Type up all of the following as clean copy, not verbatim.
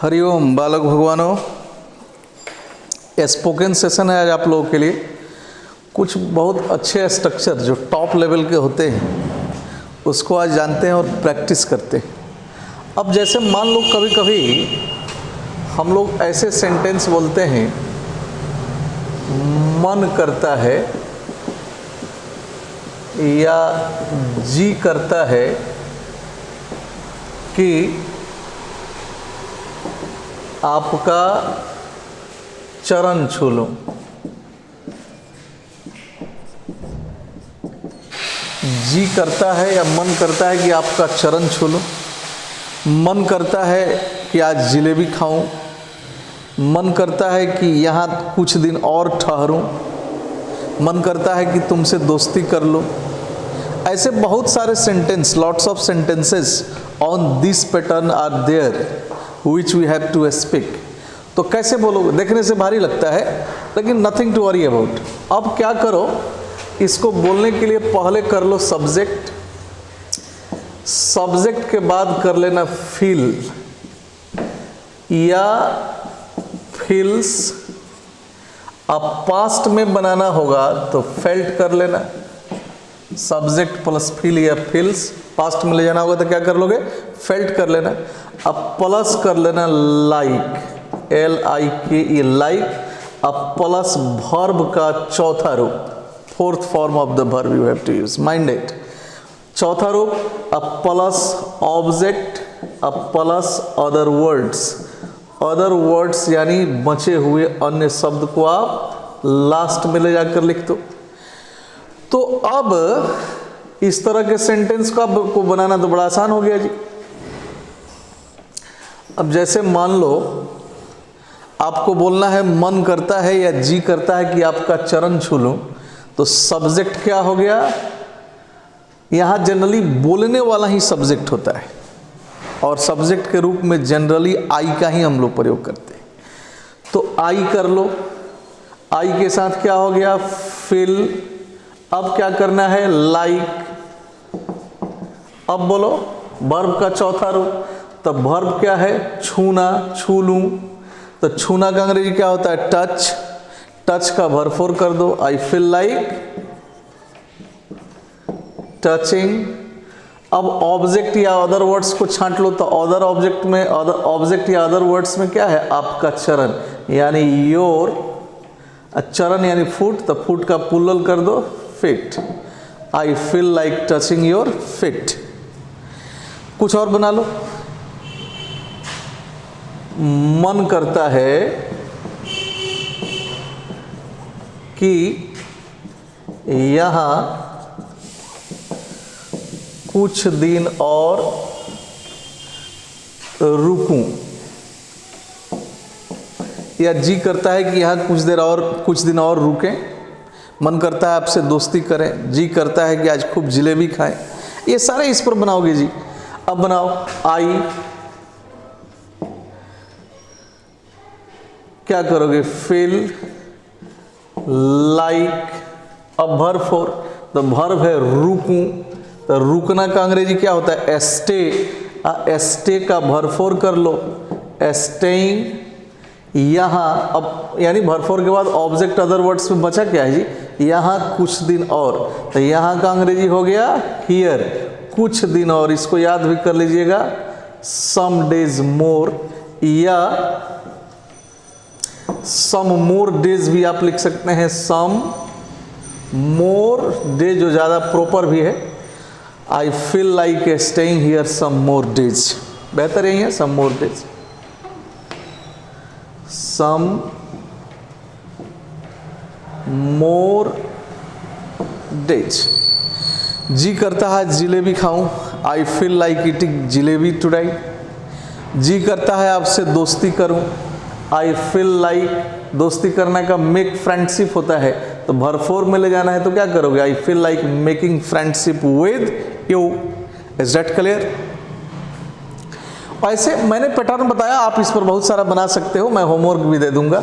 हरिओम बालक भगवानों, spoken session है आज आप लोगों के लिए। कुछ बहुत अच्छे स्ट्रक्चर जो टॉप लेवल के होते हैं उसको आज जानते हैं और प्रैक्टिस करते हैं। अब जैसे मान लो कभी कभी हम लोग ऐसे सेंटेंस बोलते हैं, मन करता है या जी करता है कि आपका चरण छू लूं। जी करता है या मन करता है कि आपका चरण छू लूं। मन करता है कि आज जिलेबी खाऊं। मन करता है कि यहाँ कुछ दिन और ठहरूं। मन करता है कि तुमसे दोस्ती कर लूं। ऐसे बहुत सारे sentence, lots of sentences on this pattern are there which we have to speak। तो कैसे बोलोगे? देखने से भारी लगता है लेकिन nothing to worry about। अब क्या करो, इसको बोलने के लिए पहले कर लो सब्जेक्ट, सब्जेक्ट के बाद कर लेना फील या फील्स। अब पास्ट में बनाना होगा तो फेल्ट कर लेना, सब्जेक्ट प्लस फील या फील्स। पास्ट में ले जाना होगा तो क्या कर लोगे? फेल्ट कर लेना। अब प्लस कर लेना लाइक, LIKE लाइक। अब प्लस वर्ब का चौथा रूप, fourth form of the verb you have to use, mind it. चौथा रूप, अब प्लस ऑब्जेक्ट, अब plus other words. Other words यानी बचे हुए अन्य शब्द को आप लास्ट में ले जाकर लिख दो। तो अब इस तरह के सेंटेंस को बनाना तो बड़ा आसान हो गया जी। अब जैसे मान लो आपको बोलना है मन करता है या जी करता है कि आपका चरण छू लूं, तो सब्जेक्ट क्या हो गया? यहां जनरली बोलने वाला ही सब्जेक्ट होता है और सब्जेक्ट के रूप में जनरली आई का ही हम लोग प्रयोग करते हैं। तो आई कर लो, आई के साथ क्या हो गया? फिल। अब क्या करना है? लाइक। अब बोलो वर्ब का चौथा रूप, तब वर्ब क्या है? छूना, छू लूं। तो छूना का अंग्रेजी क्या होता है? टच। टच का वर्ब फोर कर दो, आई फील लाइक टचिंग। अब ऑब्जेक्ट या अदर वर्ड्स को छांट लो, तो अदर ऑब्जेक्ट में, अदर ऑब्जेक्ट या अदर वर्ड्स में क्या है? आपका चरण यानी योर। चरण यानी फुट, तो फुट का पुल्लल कर दो, fit. I feel like touching your fit. कुछ और बना लो। मन करता है कि यहां कुछ दिन और रुकूं, या जी करता है कि यहां कुछ दिन और रुकें। मन करता है आपसे दोस्ती करें। जी करता है कि आज खूब जिलेबी खाएं। ये सारे इस पर बनाओगे जी। अब बनाओ आई, क्या करोगे? Feel like. अब वर्ब फोर, तो वर्ब है रुकूं। तो रुकना का अंग्रेजी क्या होता है? स्टे। स्टे का वर्ब फोर कर लो, स्टेइंग। यहां अब यानी वर्ब फोर के बाद ऑब्जेक्ट अदर वर्ड्स में बचा क्या है जी? यहां कुछ दिन और, तो यहां का अंग्रेजी हो गया हियर, कुछ दिन और। इसको याद भी कर लीजिएगा, सम डेज मोर, या सम मोर डेज भी आप लिख सकते हैं। सम मोर डेज जो ज़्यादा प्रॉपर भी है। I feel like staying here some more days, बेहतर यही है, सम मोर डेज। सम मोर डेज। जी करता है जिलेबी खाऊं, I feel like eating jalebi today. जी करता है आपसे दोस्ती करूं, आई फील लाइक। दोस्ती करने का मेक फ्रेंडशिप होता है, तो वर्ब फोर में ले जाना है, तो क्या करोगे? आई feel like making friendship with you. Is that clear? ऐसे मैंने पैटर्न बताया, आप इस पर बहुत सारा बना सकते हो, मैं होमवर्क भी दे दूंगा।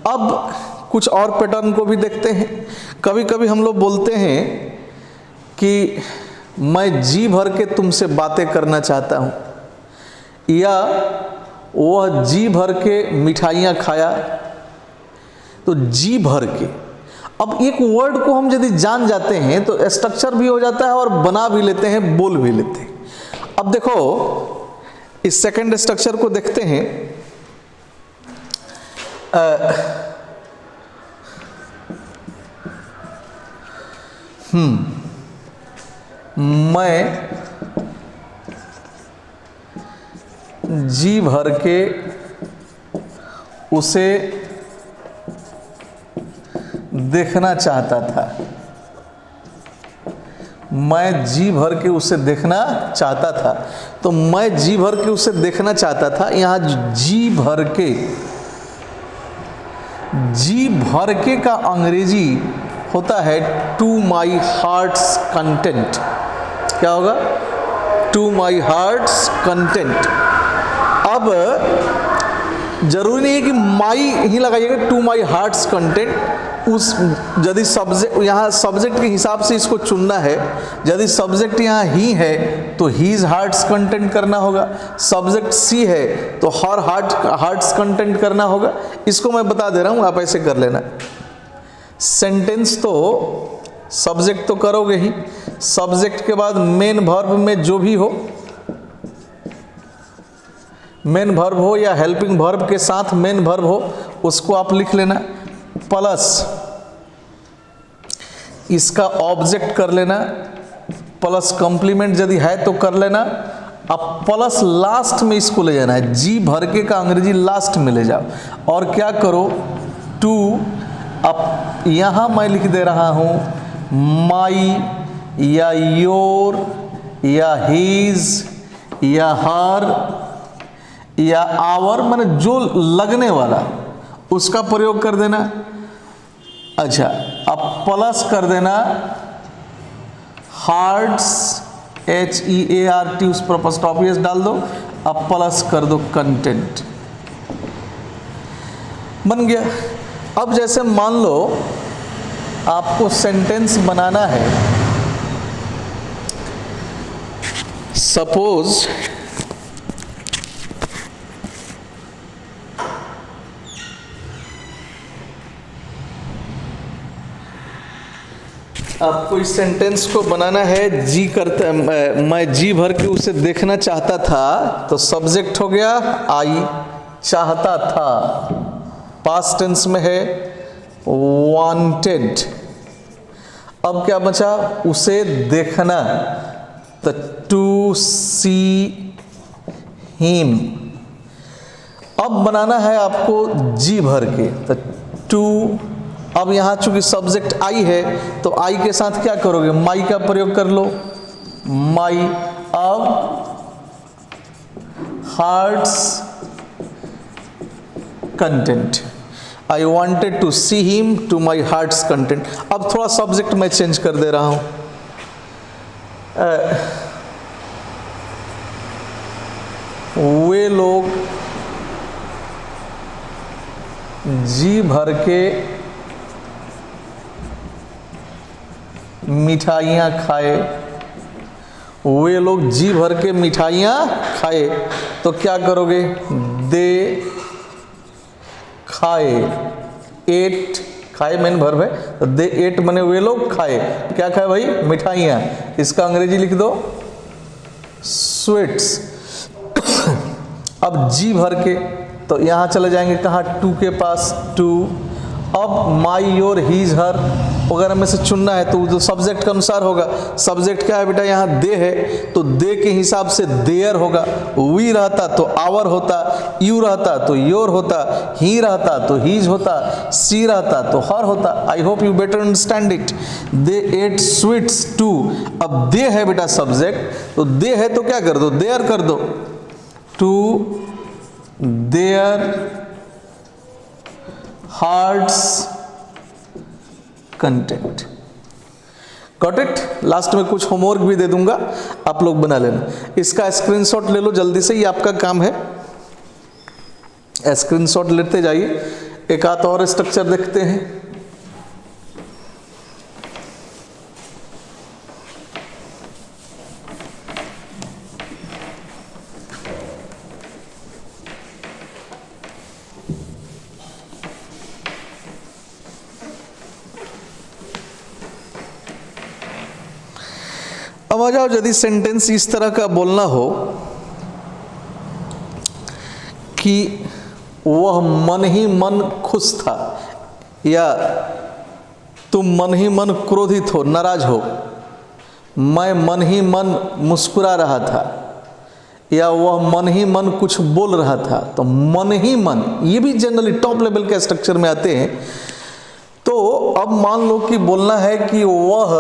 अब कुछ और पैटर्न को भी देखते हैं। कभी कभी हम लोग बोलते हैं कि मैं जी भर के तुमसे बातें करना चाहता हूं, या वह जी भर के मिठाइयाँ खाया। तो जी भर के, अब एक वर्ड को हम यदि जान जाते हैं तो स्ट्रक्चर भी हो जाता है और बना भी लेते हैं, बोल भी लेते हैं। अब देखो इस सेकंड स्ट्रक्चर को देखते हैं। मैं जी भर के उसे देखना चाहता था। मैं जी भर के उसे देखना चाहता था। तो मैं जी भर के उसे देखना चाहता था, यहां जी भर के, जी भर के का अंग्रेजी होता है टू माई हार्ट्स कंटेंट। क्या होगा? To my heart's content. अब जरूरी नहीं है कि माई ही लगाइएगा, टू माई हार्ट्स कंटेंट। उस यदि सब्जेक्ट, यहाँ सब्जेक्ट के हिसाब से इसको चुनना है। यदि सब्जेक्ट यहाँ ही है तो हीज हार्ट्स कंटेंट करना होगा। सब्जेक्ट सी है तो हर हार्ट्स कंटेंट करना होगा। इसको मैं बता दे रहा हूँ, आप ऐसे कर लेना। सेंटेंस तो सब्जेक्ट तो करोगे ही, सब्जेक्ट के बाद मेन वर्ब में जो भी हो, मेन वर्ब हो या हेल्पिंग वर्ब के साथ मेन वर्ब हो, उसको आप लिख लेना। प्लस इसका ऑब्जेक्ट कर लेना, प्लस कॉम्प्लीमेंट यदि है तो कर लेना। अब प्लस लास्ट में इसको ले जाना है, जी भर के का अंग्रेजी लास्ट में ले जाओ। और क्या करो, टू, अब यहां मैं लिख दे रहा हूं माई या योर या हीज या हर या आवर, माने जो लगने वाला उसका प्रयोग कर देना। अच्छा, अब प्लस कर देना हार्ट्स, HEART, उस पर apostrophe s डाल दो। अब प्लस कर दो कंटेंट, बन गया। अब जैसे मान लो आपको सेंटेंस बनाना है, सपोज आपको इस सेंटेंस को बनाना है, जी करता, मैं जी भर के उसे देखना चाहता था। तो सब्जेक्ट हो गया आई, चाहता था पास्ट टेंस में है वांटेड। अब क्या बचा, उसे देखना, तो टू सी हिम। अब बनाना है आपको जी भर के, तो टू। अब यहाँ चूंकि सब्जेक्ट आई है तो आई के साथ क्या करोगे, माई का प्रयोग कर लो, माई। अब heart's content, I wanted to see him, to my heart's content. अब थोड़ा सब्जेक्ट मैं चेंज कर दे रहा हूं, वे लोग जी भर के मिठाइयाँ खाए। वे लोग जी भर के मिठाइयाँ खाए। तो क्या करोगे, दे खाए, एट, खाए मेन वर्ब है, तो दे एट बने वे लोग खाए। क्या खाए भाई, मिठाइयाँ। इसका अंग्रेजी लिख दो स्वीट्स। अब जी भर के, तो यहाँ चले जाएंगे कहाँ, टू के पास, टू। अब माई, योर, हीज, हर वगैरह में से चुनना है तो जो सब्जेक्ट के अनुसार होगा। सब्जेक्ट क्या है बेटा, यहाँ दे है तो दे के हिसाब से देयर होगा। वी रहता तो आवर होता, यू रहता तो योर होता, ही रहता तो हीज होता, सी रहता तो हर होता। I hope you better understand it. They ate sweets too. अब दे है बेटा सब्जेक्ट, तो दे है तो क्या कर दो, देयर कर दो, to their heart's content. Got it. Last में कुछ होमवर्क भी दे दूंगा, आप लोग बना लेना। इसका स्क्रीनशॉट ले लो जल्दी से, ये आपका काम है, स्क्रीनशॉट लेते जाइए। एक आध और स्ट्रक्चर देखते हैं। अब आ जाओ, यदि सेंटेंस इस तरह का बोलना हो कि वह मन ही मन खुश था, या तुम मन ही मन क्रोधित हो, नाराज हो, मैं मन ही मन मुस्कुरा रहा था, या वह मन ही मन कुछ बोल रहा था, तो मन ही मन ये भी जनरली टॉप लेवल के स्ट्रक्चर में आते हैं। तो अब मान लो कि बोलना है कि वह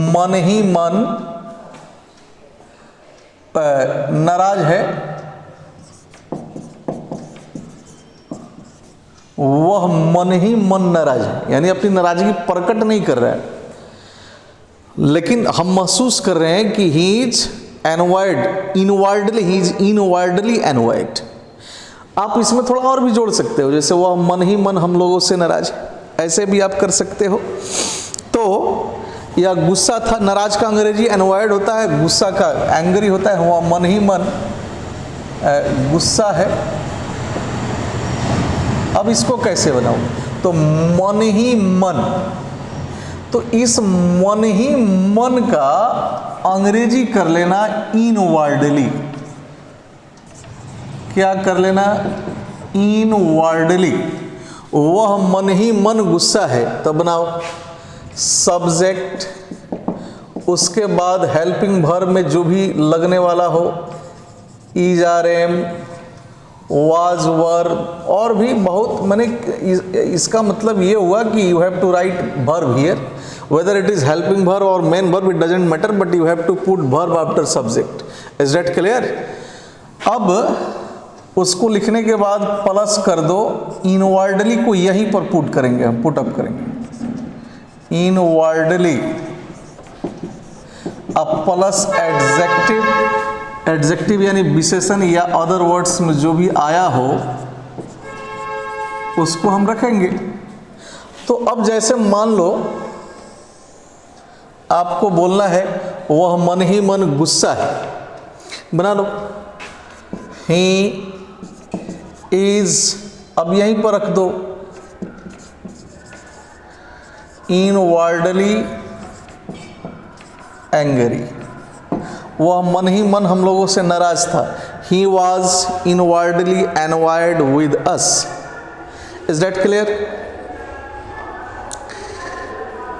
मन ही मन नाराज है, वह मन ही मन नाराज है, यानी अपनी नाराजगी प्रकट नहीं कर रहा है, लेकिन हम महसूस कर रहे हैं कि he is envied, inwardly he is inwardly envied. आप इसमें थोड़ा और भी जोड़ सकते हो, जैसे वह मन ही मन हम लोगों से नाराज है, ऐसे भी आप कर सकते हो। तो या गुस्सा था, नाराज का अंग्रेजी एनवायर्ड होता है, गुस्सा का एंग्री होता है, वह मन ही मन गुस्सा है। अब इसको कैसे बनाऊं? तो मन ही मन, तो इस मन ही मन का अंग्रेजी कर लेना इनवर्डली। क्या कर लेना? इनवर्डली। वह मन ही मन गुस्सा है, तो बनाओ सब्जेक्ट, उसके बाद हेल्पिंग वर्ब में जो भी लगने वाला हो, is are am, was were, और भी बहुत, मैंने इसका मतलब ये हुआ कि you have to write verb here, whether it is helping verb और main verb, it doesn't matter, but you have to put verb after subject. Is that clear? अब उसको लिखने के बाद प्लस कर दो, इनवर्डली को यहीं पर पुट करेंगे, हम पुट अप करेंगे इनवर्डली, अब प्लस एडजेक्टिव, एडजेक्टिव यानी विशेषण या अदर वर्ड्स में जो भी आया हो उसको हम रखेंगे। तो अब जैसे मान लो आपको बोलना है वह मन ही मन गुस्सा है, बना लो ही इज, अब यहीं पर रख दो इनवर्डली एंग्री, वह मन ही मन हम लोगों से नाराज था, he was inwardly envied with us. Is that clear?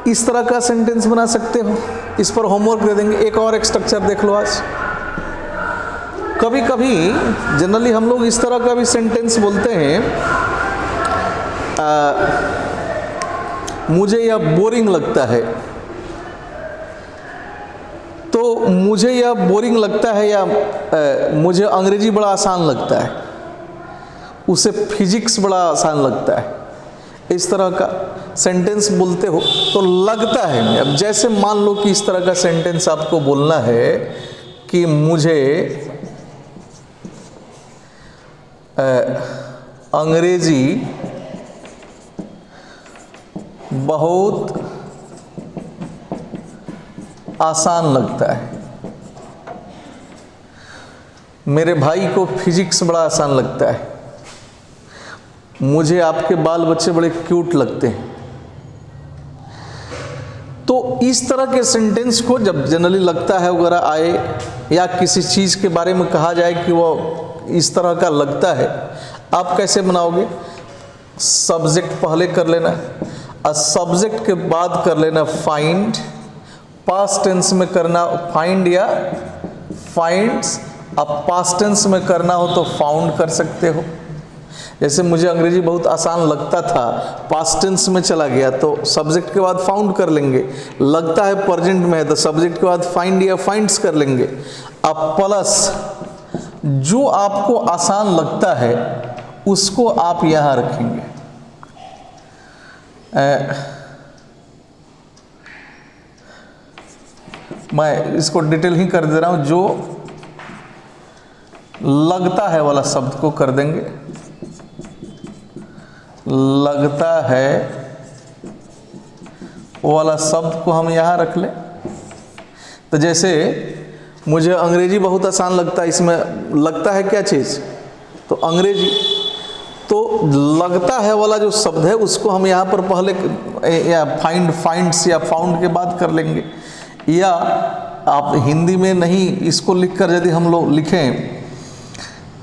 इस तरह का सेंटेंस बना सकते हो, इस पर होमवर्क दे देंगे। एक और एक स्ट्रक्चर देख लो आज। कभी कभी जनरली हम लोग इस तरह का भी सेंटेंस बोलते हैं, मुझे यह बोरिंग लगता है, तो मुझे यह बोरिंग लगता है, या मुझे अंग्रेजी बड़ा आसान लगता है, उसे फिजिक्स बड़ा आसान लगता है, इस तरह का सेंटेंस बोलते हो तो लगता है। अब जैसे मान लो कि इस तरह का सेंटेंस आपको बोलना है कि मुझे अंग्रेजी बहुत आसान लगता है, मेरे भाई को फिजिक्स बड़ा आसान लगता है, मुझे आपके बाल बच्चे बड़े क्यूट लगते हैं। तो इस तरह के सेंटेंस को जब जनरली लगता है वगैरह आए, या किसी चीज़ के बारे में कहा जाए कि वो इस तरह का लगता है, आप कैसे बनाओगे? सब्जेक्ट पहले कर लेना, और सब्जेक्ट के बाद कर लेना फाइंड, पास्ट टेंस में करना फाइंड या फाइंड्स, अब पास्ट टेंस में करना हो तो फाउंड कर सकते हो। जैसे मुझे अंग्रेजी बहुत आसान लगता था, पास्ट टेंस में चला गया तो सब्जेक्ट के बाद फाउंड कर लेंगे, लगता है प्रेजेंट में है तो सब्जेक्ट के बाद फाइंड या फाइंड्स कर लेंगे। अब प्लस जो आपको आसान लगता है उसको आप यहाँ रखेंगे। मैं इसको डिटेल ही कर दे रहा हूँ, जो लगता है वाला शब्द को कर देंगे, लगता है वाला शब्द को हम यहाँ रख लें। तो जैसे मुझे अंग्रेजी बहुत आसान लगता है, इसमें लगता है क्या चीज़? तो अंग्रेजी। तो लगता है वाला जो शब्द है उसको हम यहाँ पर पहले या फाइंड्स या फाउंड के बाद कर लेंगे, या आप हिंदी में नहीं इसको लिखकर यदि हम लोग लिखें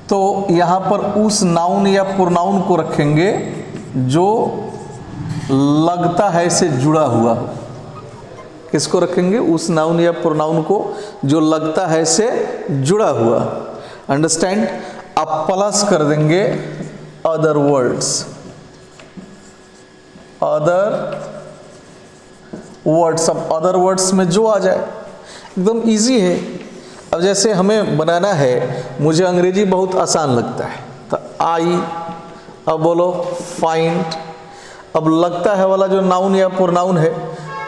तो यहाँ पर उस नाउन या प्रोनाउन को रखेंगे जो लगता है से जुड़ा हुआ हो। किसको रखेंगे? उस नाउन या प्रोनाउन को जो लगता है से जुड़ा हुआ। अंडरस्टैंड? आप प्लस कर देंगे अदर वर्ड्स, अदर वर्ड्स। अब अदर वर्ड्स में जो आ जाए, एकदम इजी है। अब जैसे हमें बनाना है, मुझे अंग्रेजी बहुत आसान लगता है, तो आई, अब बोलो फाइंड। अब लगता है वाला जो नाउन या प्रोनाउन है,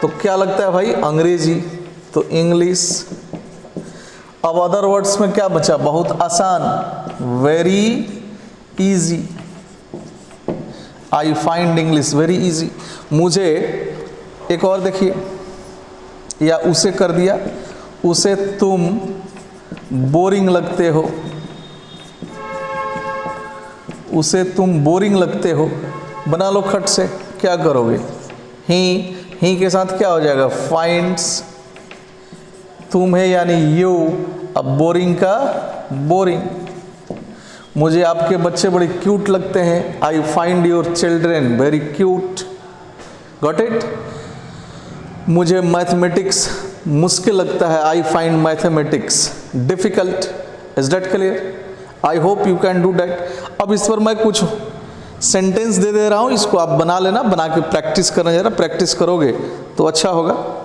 तो क्या लगता है भाई? अंग्रेजी, तो इंग्लिश। अब अदर वर्ड्स में क्या बचा? बहुत आसान, very easy. I find English very easy. मुझे एक और देखिए, या उसे कर दिया, उसे तुम बोरिंग लगते हो, उसे तुम बोरिंग लगते हो। बना लो खट से। क्या करोगे? ही के साथ क्या हो जाएगा? फाइंड्स। तुम है यानी यू, अब बोरिंग का बोरिंग। मुझे आपके बच्चे बड़े क्यूट लगते हैं, I find your children very cute. Got it? मुझे मैथमेटिक्स मुश्किल लगता है, I find mathematics difficult. Is that clear? I hope you can do that. अब इस पर मैं कुछ सेंटेंस दे रहा हूँ, इसको आप बना लेना, बना के प्रैक्टिस करना। जरा प्रैक्टिस करोगे तो अच्छा होगा।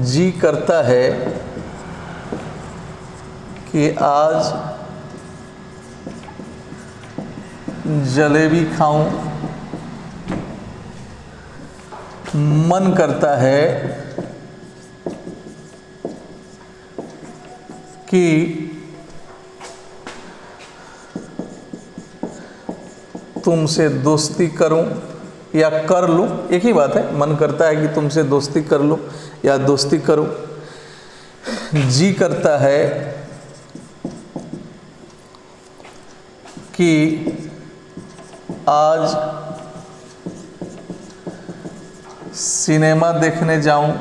जी करता है कि आज जलेबी खाऊं। मन करता है कि तुमसे दोस्ती करूं या कर लूं। एक ही बात है, मन करता है कि तुमसे दोस्ती कर लूं या दोस्ती करूं। जी करता है कि आज सिनेमा देखने जाऊं।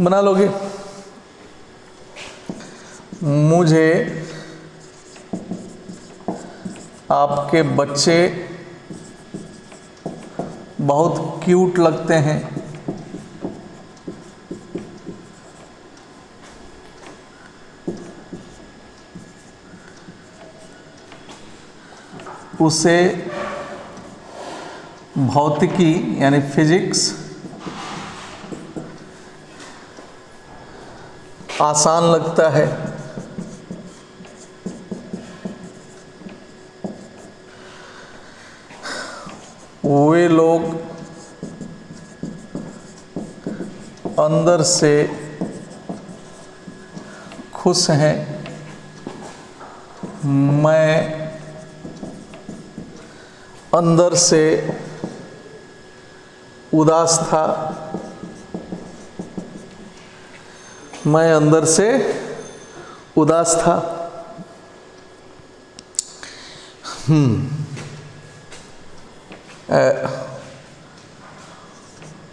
बना लोगे? मुझे आपके बच्चे बहुत क्यूट लगते हैं। उसे भौतिकी यानी फिजिक्स आसान लगता है। वे लोग अंदर से खुश हैं, मैं अंदर से उदास था। मैं अंदर से उदास था।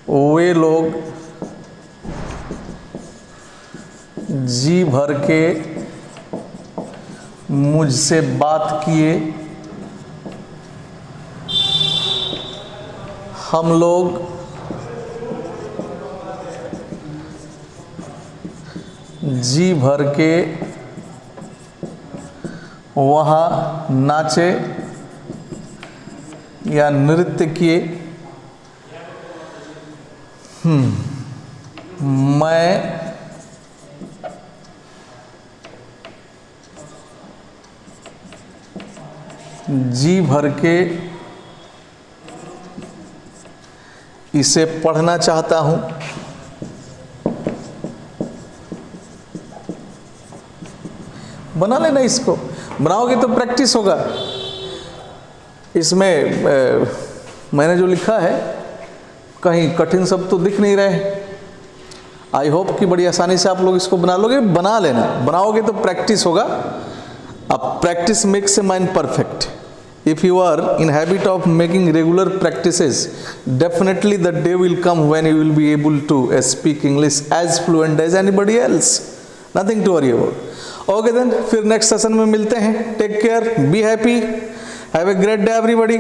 वे लोग जी भर के मुझसे बात किए। हम लोग जी भर के वहाँ नाचे या नृत्य किए। मैं जी भर के इसे पढ़ना चाहता हूं। बना लेना, इसको बनाओगे तो प्रैक्टिस होगा। इसमें मैंने जो लिखा है कहीं कठिन शब्द तो दिख नहीं रहे। आई होप कि बड़ी आसानी से आप लोग इसको बना लोगे। बना लेना, बनाओगे तो प्रैक्टिस होगा। अब practice makes a mind perfect. If you are in habit of making regular practices, definitely the day will come when you will be able to speak English as fluent as anybody else. Nothing to worry about. Okay then, फिर next session में मिलते हैं। Take care, be happy, have a great day everybody.